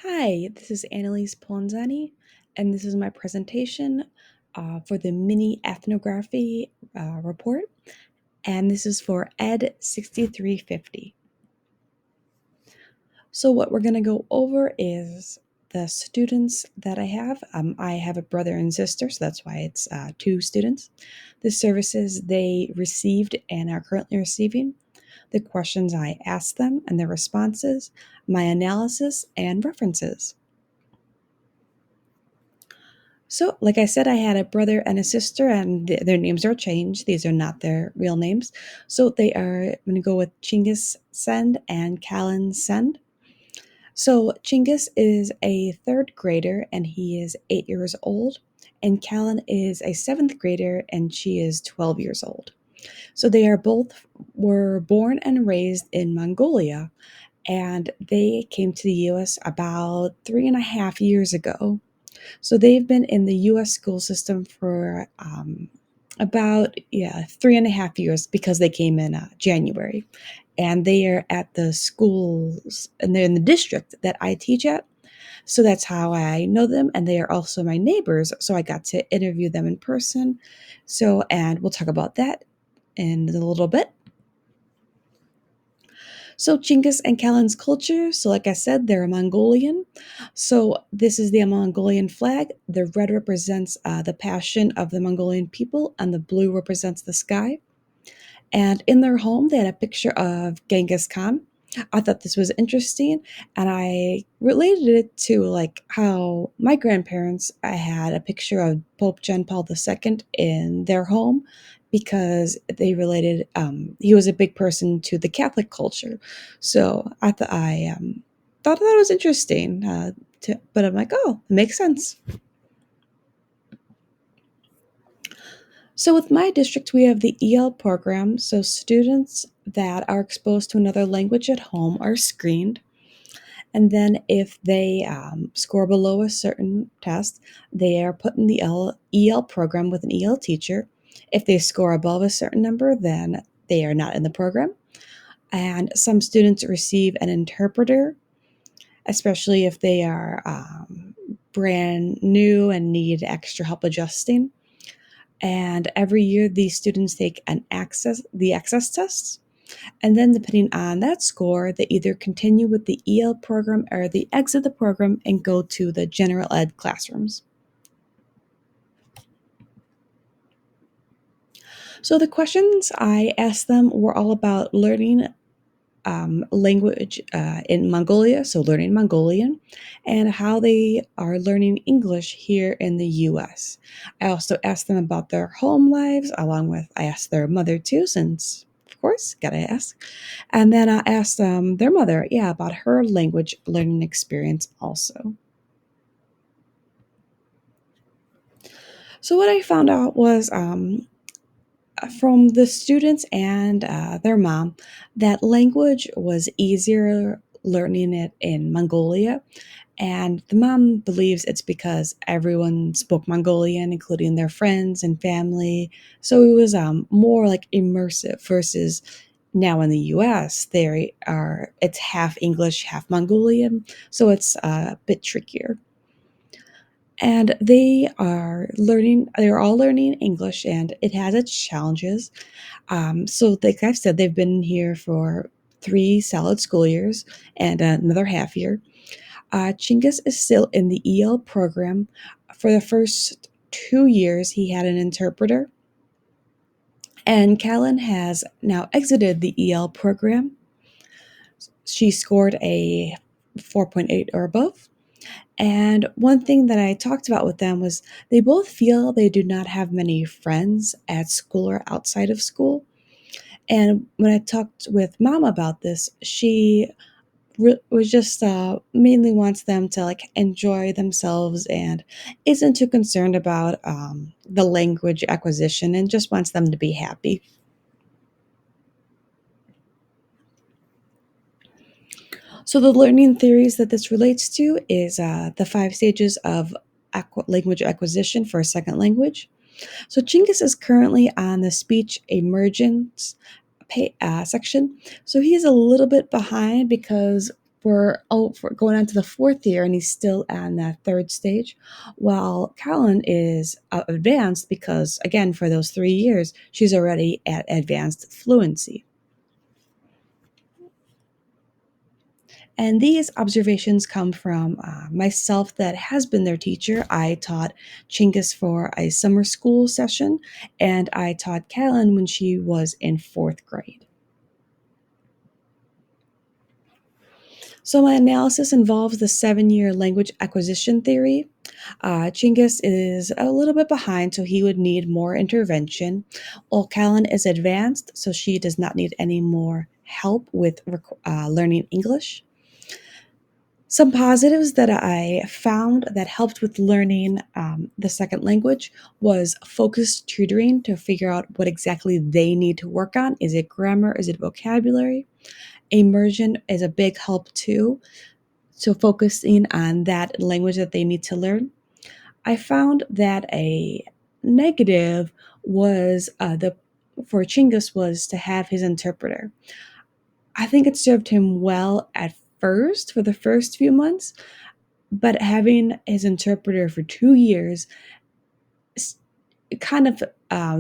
Hi, this is Annalise Polenzani, and this is my presentation for the mini ethnography report, and this is for Ed 6350. So what we're going to go over is the students that I have. I have a brother and sister, so that's why it's two students. The services they received and are currently receiving, the questions I asked them and their responses, my analysis, and references. So, like I said, I had a brother and a sister, and their names are changed. These are not their real names. So they are, I'm going to go with Chinggis Send and Callan Send. So Chinggis is a third grader, and he is 8 years old. And Callan is a seventh grader, and she is 12 years old. So they are both were born and raised in Mongolia, and they came to the U.S. about 3.5 years ago. So they've been in the U.S. school system for about 3.5 years because they came in January, and they are at the schools and they're in the district that I teach at. So that's how I know them, and they are also my neighbors. So I got to interview them in person. So and we'll talk about that in a little bit. So Chinggis and Callan's culture. So like I said, they're a Mongolian. So this is the Mongolian flag. The red represents the passion of the Mongolian people, and the blue represents the sky. And in their home, they had a picture of Genghis Khan. I thought this was interesting, and I related it to like how my grandparents I had a picture of Pope John Paul II in their home because they related. He was a big person to the Catholic culture, so I thought that was interesting. But I'm like, oh, it makes sense. So, with my district, we have the EL program. So, students that are exposed to another language at home are screened. And then, if they score below a certain test, they are put in the EL program with an EL teacher. If they score above a certain number, then they are not in the program. And some students receive an interpreter, especially if they are brand new and need extra help adjusting. And every year these students take the access tests, and then depending on that score they either continue with the EL program or they exit the program and go to the general ed classrooms. So the questions I asked them were all about learning language in Mongolia, so learning Mongolian, and how they are learning English here in the US. I also asked them about their home lives, along with, I asked their mother too, since, of course, gotta ask. And then I asked their mother, yeah, about her language learning experience also. So what I found out was from the students and their mom that language was easier learning it in Mongolia. And the mom believes it's because everyone spoke Mongolian, including their friends and family. So it was more like immersive versus now in the US, it's half English, half Mongolian. So it's a bit trickier. And they're all learning English, and it has its challenges. So, like I've said, they've been here for 3 solid school years and another half year. Chinggis is still in the EL program. For the first 2 years, he had an interpreter, and Callan has now exited the EL program. She scored a 4.8 or above. And one thing that I talked about with them was they both feel they do not have many friends at school or outside of school. And when I talked with mom about this, she was just mainly wants them to like enjoy themselves and isn't too concerned about the language acquisition and just wants them to be happy. So the learning theories that this relates to is the 5 stages of language acquisition for a second language. So Chinggis is currently on the speech emergence section. So he's a little bit behind because we're going on to the fourth year, and he's still on that third stage, while Callan is advanced because, again, for those 3 years, she's already at advanced fluency. And these observations come from myself, that has been their teacher. I taught Chinggis for a summer school session, and I taught Callan when she was in fourth grade. So my analysis involves the 7-year language acquisition theory. Chinggis is a little bit behind, so he would need more intervention. While Callan is advanced, so she does not need any more help with learning English. Some positives that I found that helped with learning the second language was focused tutoring to figure out what exactly they need to work on. Is it grammar? Is it vocabulary? Immersion is a big help too. So focusing on that language that they need to learn. I found that a negative was the for Chinggis was to have his interpreter. I think it served him well at first for the first few months, but having his interpreter for 2 years, it kind of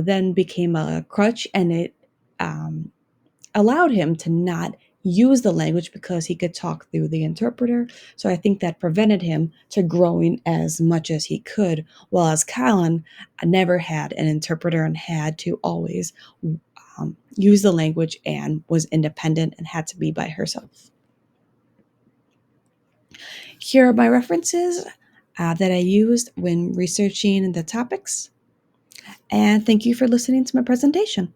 then became a crutch, and it um, allowed him to not use the language because he could talk through the interpreter. So I think that prevented him to growing as much as he could, whereas Callan never had an interpreter and had to always use the language and was independent and had to be by herself. Here are my references that I used when researching the topics. And thank you for listening to my presentation.